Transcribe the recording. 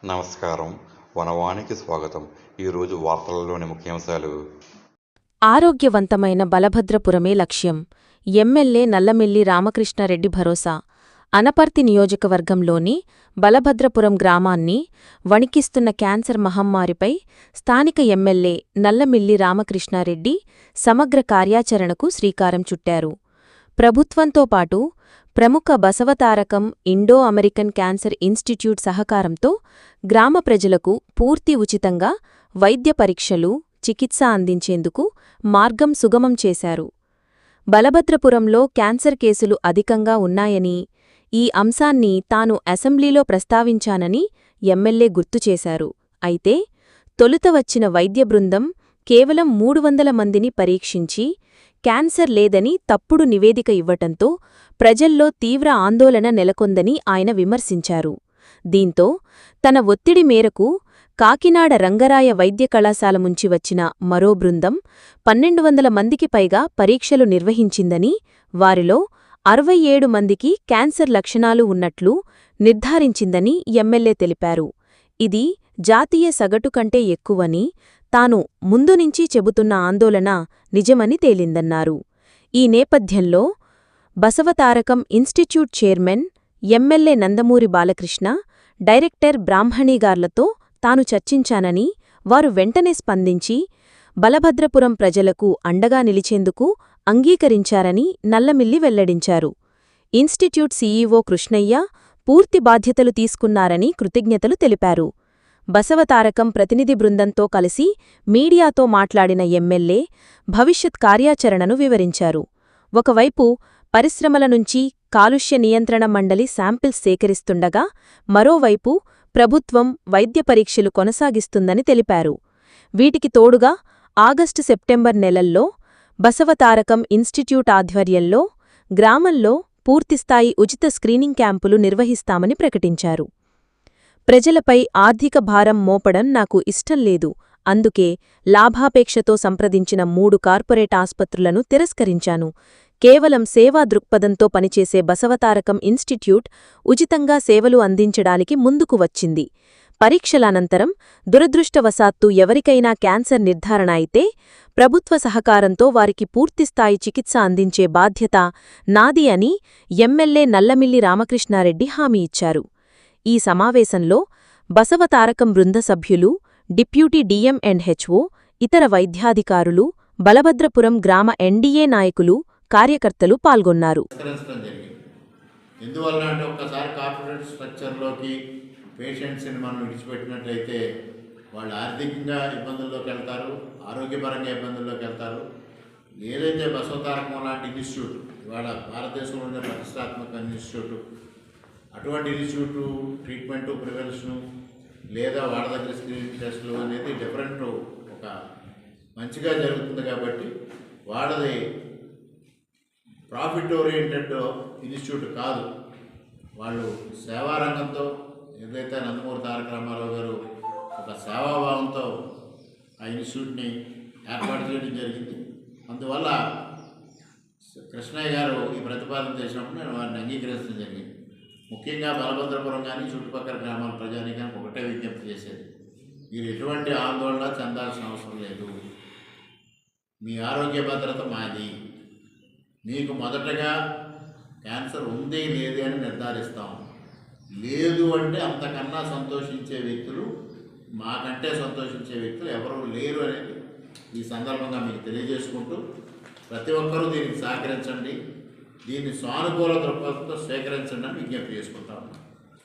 నమస్కారం. వనవానికి స్వాగతం. ఈరోజు వార్తలలోని ముఖ్యాంశాలు. ఆరోగ్యవంతమైన బలభద్రపురమే లక్ష్యం. ఎమ్మెల్యే నల్లమిల్లి రామకృష్ణారెడ్డి భరోసా. అనపర్తి నియోజకవర్గంలోని బలభద్రపురం గ్రామాన్ని వణికిస్తున్న క్యాన్సర్ మహమ్మారిపై స్థానిక ఎమ్మెల్యే నల్లమిల్లి రామకృష్ణారెడ్డి సమగ్ర కార్యాచరణకు శ్రీకారం చుట్టారు. ప్రభుత్వంతో పాటు ప్రముఖ Basavatarakam Indo American cancer institute సహకారంతో గ్రామ ప్రజలకు పూర్తి ఉచితంగా వైద్య పరీక్షలు, చికిత్స అందించేందుకు మార్గం సుగమం చేశారు. బలభద్రపురంలో క్యాన్సర్ కేసులు అధికంగా ఉన్నాయని, ఈ అంశాన్ని తాను అసెంబ్లీలో ప్రస్తావించానని ఎమ్మెల్యే గుర్తుచేశారు. అయితే తొలుత వచ్చిన వైద్య బృందం కేవలం 300 మందిని పరీక్షించి క్యాన్సర్ లేదని తప్పుడు నివేదిక ఇవ్వటంతో ప్రజల్లో తీవ్ర ఆందోళన నెలకొందని ఆయన విమర్శించారు. దీంతో తన ఒత్తిడి మేరకు కాకినాడ రంగరాయ వైద్య కళాశాల నుంచి వచ్చిన మరో బృందం 1200 మందికి పైగా పరీక్షలు నిర్వహించిందని, వారిలో 67 మందికి క్యాన్సర్ లక్షణాలు ఉన్నట్లు నిర్ధారించిందని ఎమ్మెల్యే తెలిపారు. ఇది జాతీయ సగటు కంటే ఎక్కువని, తాను ముందునుంచి చెబుతున్న ఆందోళన నిజమని తేలిందన్నారు. ఈ నేపథ్యంలో Basavatarakam institute chairman MLA Nandamuri Balakrishna, director బ్రాహ్మణిగార్లతో తాను చర్చించానని, వారు వెంటనే స్పందించి బలభద్రపురం ప్రజలకు అండగా నిలిచేందుకు అంగీకరించారని నల్లమిల్లి వెల్లడించారు. ఇన్స్టిట్యూట్ సీఈఓ కృష్ణయ్య పూర్తి బాధ్యతలు తీసుకున్నారని కృతజ్ఞతలు తెలిపారు. బసవతారకం ప్రతినిధి బృందంతో కలిసి మీడియాతో మాట్లాడిన ఎమ్మెల్యే భవిష్యత్ కార్యాచరణను వివరించారు. ఒకవైపు పరిశ్రమల నుంచి కాలుష్య నియంత్రణ మండలి శాంపిల్స్ సేకరిస్తుండగా, మరోవైపు ప్రభుత్వం వైద్య పరీక్షలు కొనసాగిస్తుందని తెలిపారు. వీటికి తోడుగా ఆగస్టు-సెప్టెంబర్ నెలల్లో బసవతారకం ఇన్స్టిట్యూట్ ఆధ్వర్యంలో గ్రామంలో పూర్తిస్థాయి ఉచిత స్క్రీనింగ్ క్యాంపులు నిర్వహిస్తామని ప్రకటించారు. ప్రజలపై ఆర్థిక భారం మోపడం నాకు ఇష్టం లేదు. అందుకే లాభాపేక్షతో సంప్రదించిన 3 కార్పొరేట్ ఆస్పత్రులను తిరస్కరించాను. కేవలం సేవా దృక్పథంతో పనిచేసే బసవతారకం ఇన్స్టిట్యూట్ ఉచితంగా సేవలు అందించడానికి ముందుకు వచ్చింది. పరీక్షలానంతరం దురదృష్టవశాత్తు ఎవరికైనా క్యాన్సర్ నిర్ధారణ అయితే ప్రభుత్వ సహకారంతో వారికి పూర్తిస్థాయి చికిత్స అందించే బాధ్యత నాది అని ఎమ్మెల్యే నల్లమిల్లి రామకృష్ణారెడ్డి హామీ ఇచ్చారు. ఈ సమావేశంలో బసవతారకం బృంద సభ్యులు, డిప్యూటీ డీఎం అండ్ హెచ్ఓ, ఇతర వైద్యాధికారులు, బలభద్రపురం గ్రామ ఎన్డీఏ నాయకులు, కార్యకర్తలు పాల్గొన్నారు. ఎందువల్ల అంటే ఒక్కసారి కార్పొరేట్ స్ట్రక్చర్లోకి పేషెంట్స్ని మనం విడిచిపెట్టినట్లయితే వాళ్ళు ఆర్థికంగా ఇబ్బందుల్లోకి వెళ్తారు, ఆరోగ్యపరంగా ఇబ్బందుల్లోకి వెళ్తారు. ఏదైతే బసవతారకం లాంటి ఇన్స్టిట్యూట్ ఇవాళ భారతదేశంలో ఉండే ప్రతిష్టాత్మక ఇన్స్టిట్యూట్, అటువంటి ఇన్స్టిట్యూటు ట్రీట్మెంటు, ప్రివెన్షను లేదా వాళ్ళ దగ్గర స్క్రీనింగ్ టెస్టులు అనేది డిఫరెంట్ ఒక మంచిగా జరుగుతుంది. కాబట్టి వాళ్ళది ప్రాఫిట్ ఓరియంటెడ్ ఇన్స్టిట్యూట్ కాదు. వాళ్ళు సేవారంగంతో ఏదైతే నందమూరి తారక రామారావు గారు ఒక సేవాభావంతో ఆ ఇన్స్టిట్యూట్ని ఏర్పాటు చేయడం జరిగింది. అందువల్ల కృష్ణయ్య గారు ఈ ప్రతిపాదన చేసినప్పుడు నేను వారిని అంగీకరించడం జరిగింది. ముఖ్యంగా బలభద్రపురం కానీ చుట్టుపక్కల గ్రామాల ప్రజానీకానికి ఒకటే విజ్ఞప్తి చేసేది, మీరు ఎటువంటి ఆందోళన చెందాల్సిన అవసరం లేదు. మీ ఆరోగ్య భద్రత మాది. మీకు మొదటగా క్యాన్సర్ ఉంది లేదు అని నిర్ధారిస్తాం. లేదు అంటే అంతకన్నా సంతోషించే వ్యక్తులు, మాకంటే సంతోషించే వ్యక్తులు ఎవరు లేరు అనేది ఈ సందర్భంగా మీకు తెలియజేసుకుంటూ, ప్రతి ఒక్కరూ దీనికి సహకరించండి, దీన్ని సానుకూల దృక్పథంతో స్వీకరించండి అని విజ్ఞప్తి చేసుకుంటా ఉన్నాం.